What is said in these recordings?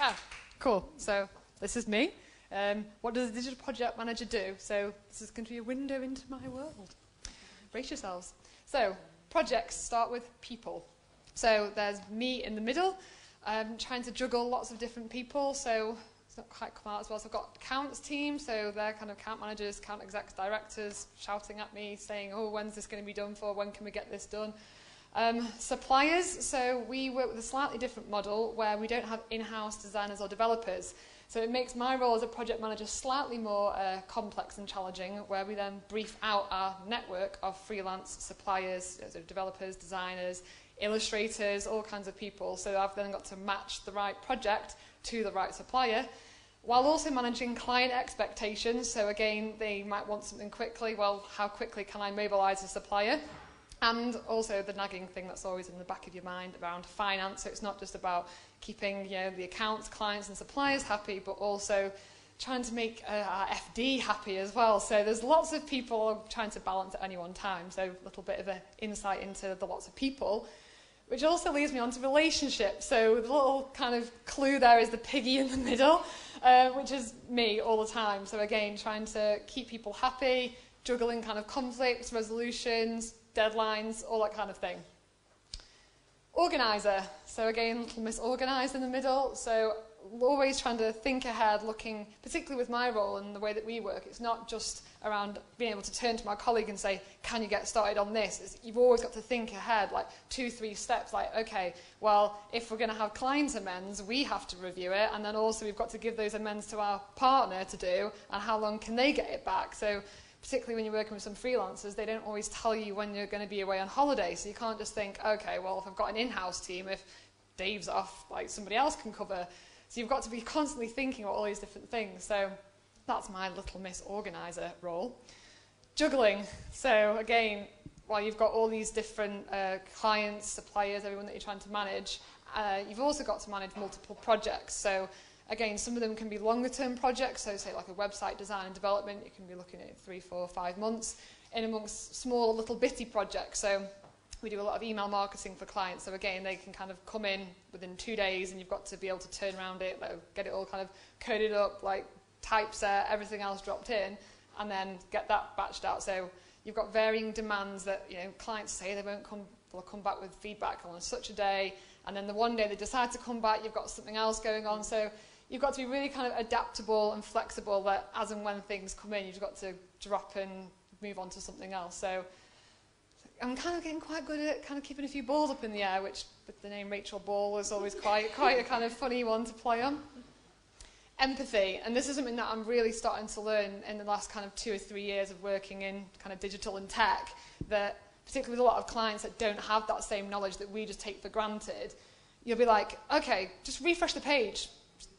Ah, cool. So this is me. What does a digital project manager do? So this is going to be a window into my world. Brace yourselves. So projects start with people. So there's me in the middle, trying to juggle lots of different people. So it's not quite come out as well. So I've got accounts team, so they're kind of account managers, account execs, directors, shouting at me, saying, oh, when's this going to be done for? When can we get this done? Suppliers, so we work with a slightly different model where we don't have in-house designers or developers. So it makes my role as a project manager slightly more complex and challenging, where we then brief out our network of freelance suppliers, so developers, designers, illustrators, all kinds of people. So I've then got to match the right project to the right supplier, while also managing client expectations. So again, they might want something quickly. Well, how quickly can I mobilize a supplier? And also the nagging thing that's always in the back of your mind around finance. So it's not just about keeping the accounts, clients and suppliers happy, but also trying to make our FD happy as well. So there's lots of people trying to balance at any one time. So a little bit of an insight into the lots of people, which also leads me on to relationships. So the little kind of clue there is the piggy in the middle, which is me all the time. So again, trying to keep people happy, juggling kind of conflicts, resolutions, deadlines, all that kind of thing. Organizer. So again, little Miss Organised in the middle. So always trying to think ahead, looking, particularly with my role and the way that we work, it's not just around being able to turn to my colleague and say, can you get started on this? You've always got to think ahead, like 2-3 steps, like, okay, well, if we're going to have client amends, we have to review it, and then also we've got to give those amends to our partner to do, and how long can they get it back? So particularly when you're working with some freelancers, they don't always tell you when you're going to be away on holiday. So you can't just think, okay, well, if I've got an in-house team, if Dave's off, like somebody else can cover. So you've got to be constantly thinking about all these different things. So that's my little Miss Organizer role. Juggling. So again, while you've got all these different clients, suppliers, everyone that you're trying to manage, you've also got to manage multiple projects. So again, some of them can be longer term projects, so say like a website design and development, you can be looking at 3, 4, 5 months, in amongst small little bitty projects. So we do a lot of email marketing for clients, so again, they can kind of come in within 2 days and you've got to be able to turn around it, get it all kind of coded up, like typeset, everything else dropped in, and then get that batched out. So you've got varying demands that clients say they'll come back with feedback on such a day, and then the one day they decide to come back, you've got something else going on. So you've got to be really kind of adaptable and flexible, that as and when things come in, you've got to drop and move on to something else. So I'm kind of getting quite good at kind of keeping a few balls up in the air, which with the name Rachael Ball is always quite a kind of funny one to play on. Empathy, and this is something that I'm really starting to learn in the last kind of 2 or 3 years of working in kind of digital and tech, that particularly with a lot of clients that don't have that same knowledge that we just take for granted, you'll be like, okay, just refresh the page.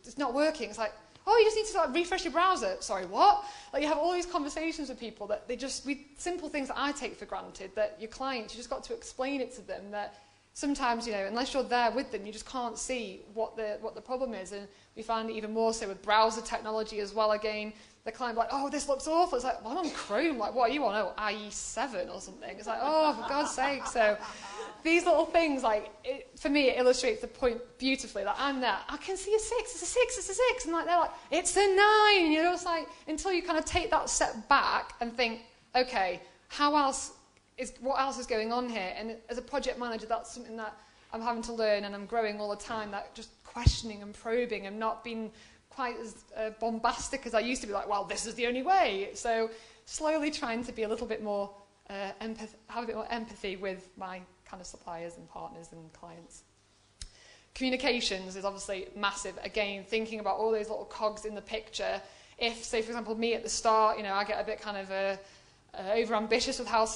It's not working. It's like, oh, you just need to refresh your browser. Sorry, what? Like, you have all these conversations with people that simple things that I take for granted, that your clients, you just got to explain it to them, that sometimes, unless you're there with them, you just can't see what the problem is. And we find it even more so with browser technology as well. Again, the client like, oh, this looks awful. It's like, well, I'm on Chrome. Like, what are you on? Oh, IE7 or something. It's like, oh, for God's sake. So these little things, for me, it illustrates the point beautifully. Like, I'm there. I can see a 6. It's a 6. It's a 6. And they're like, it's a 9. It's like, until you kind of take that step back and think, okay, what else is going on here? And as a project manager, that's something that I'm having to learn, and I'm growing all the time, that just questioning and probing and not being quite as bombastic as I used to be, like, well, this is the only way. So slowly trying to be a little bit more, have a bit more empathy with my kind of suppliers and partners and clients. Communications is obviously massive. Again, thinking about all those little cogs in the picture. If, say, for example, me at the start, I get a bit kind of over-ambitious with how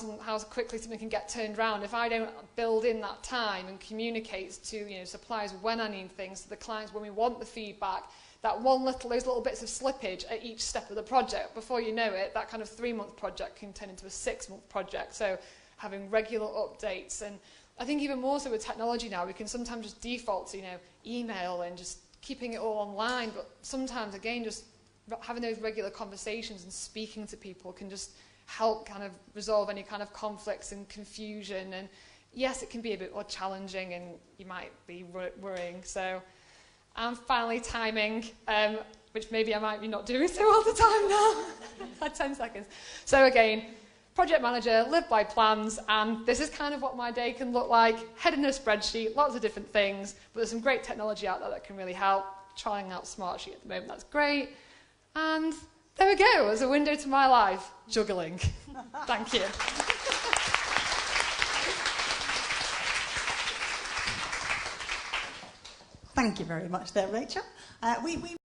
quickly something can get turned around. If I don't build in that time and communicate to suppliers when I need things, to the clients when we want the feedback, those little bits of slippage at each step of the project, before you know it, that kind of 3-month project can turn into a 6-month project. So having regular updates, and I think even more so with technology now, we can sometimes just default to email and just keeping it all online, but sometimes again just having those regular conversations and speaking to people can just help kind of resolve any kind of conflicts and confusion. And yes, it can be a bit more challenging and you might be worrying. So And finally, timing, which maybe I might be not doing so all the time now. Like 10 seconds. So again, project manager, live by plans, and this is kind of what my day can look like. Head in a spreadsheet, lots of different things, but there's some great technology out there that can really help. Trying out Smartsheet at the moment, that's great. And there we go, as a window to my life, juggling. Thank you. Thank you very much there, Rachel. We